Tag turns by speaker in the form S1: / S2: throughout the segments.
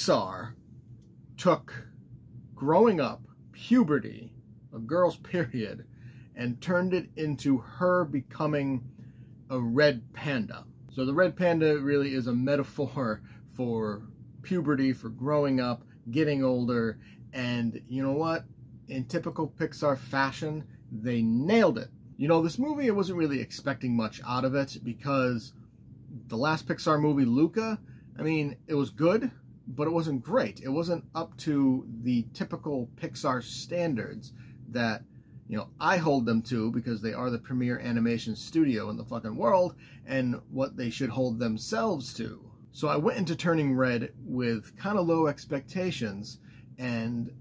S1: Pixar took growing up, puberty, a girl's period, and turned it into her becoming a red panda. So the red panda really is a metaphor for puberty, for growing up, getting older, and you know what? In typical Pixar fashion, they nailed it. You know, this movie, I wasn't really expecting much out of it because the last Pixar movie, Luca, I mean, it was good, but it wasn't great. It wasn't up to the typical Pixar standards that, you know, I hold them to because they are the premier animation studio in the fucking world and what they should hold themselves to. So I went into Turning Red with kind of low expectations, and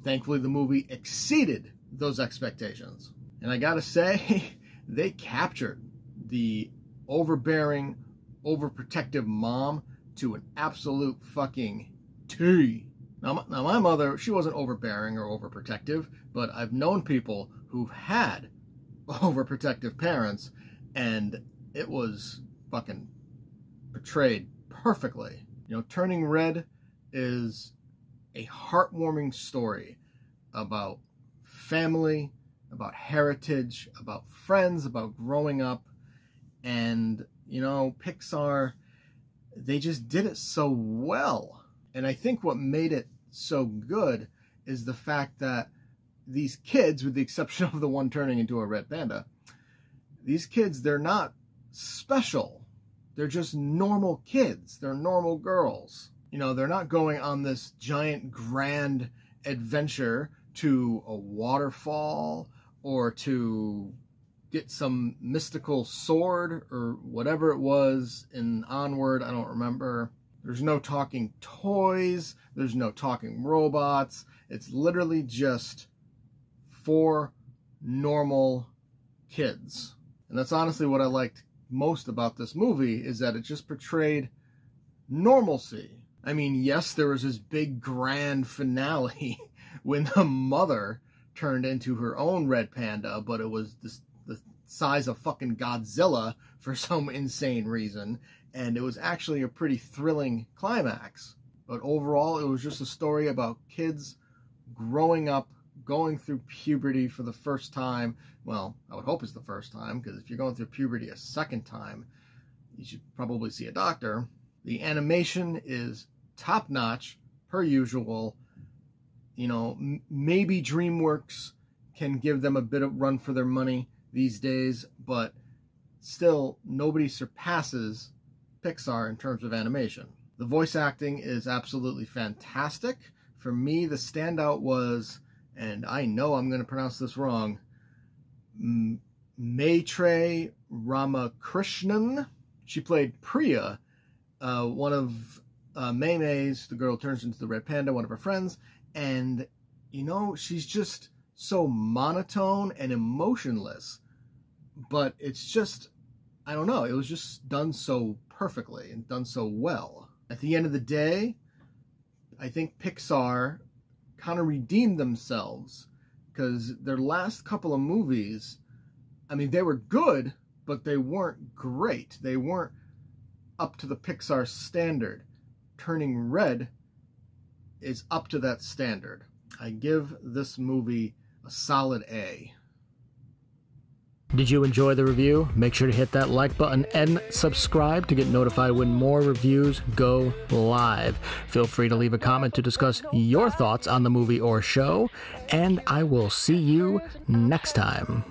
S1: thankfully the movie exceeded those expectations. And I gotta say, they captured the overbearing, overprotective mom to an absolute fucking T. Now my mother, she wasn't overbearing or overprotective, but I've known people who've had overprotective parents, and it was fucking portrayed perfectly. You know, Turning Red is a heartwarming story about family, about heritage, about friends, about growing up, and, you know, Pixar, they just did it so well. And I think what made it so good is the fact that these kids, with the exception of the one turning into a red panda, these kids, they're not special. They're just normal kids. They're normal girls. You know, they're not going on this giant grand adventure to a waterfall or to get some mystical sword or whatever it was in Onward. I don't remember. There's no talking toys. There's no talking robots. It's literally just 4 normal kids. And that's honestly what I liked most about this movie, is that it just portrayed normalcy. I mean, yes, there was this big grand finale when the mother turned into her own red panda, but it was the size of fucking Godzilla for some insane reason, and it was actually a pretty thrilling climax. But overall, it was just a story about kids growing up, going through puberty for the first time. Well, I would hope it's the first time, because if you're going through puberty a second time, you should probably see a doctor. The animation is top-notch, per usual. You know, maybe DreamWorks can give them a bit of run for their money these days, but still, nobody surpasses Pixar in terms of animation. The voice acting is absolutely fantastic. For me, the standout was, and I know I'm going to pronounce this wrong, Maitrey Ramakrishnan. She played Priya, one of May's, the girl who turns into the red panda, one of her friends, and, you know, she's just so monotone and emotionless, but it's just, I don't know, it was just done so perfectly and done so well. At the end of the day, I think Pixar kind of redeemed themselves, because their last couple of movies, I mean, they were good, but they weren't great. They weren't up to the Pixar standard. Turning Red is up to that standard. I give this movie a solid A. Did you enjoy the review? Make sure to hit that like button and subscribe to get notified when more reviews go live. Feel free to leave a comment to discuss your thoughts on the movie or show, and I will see you next time.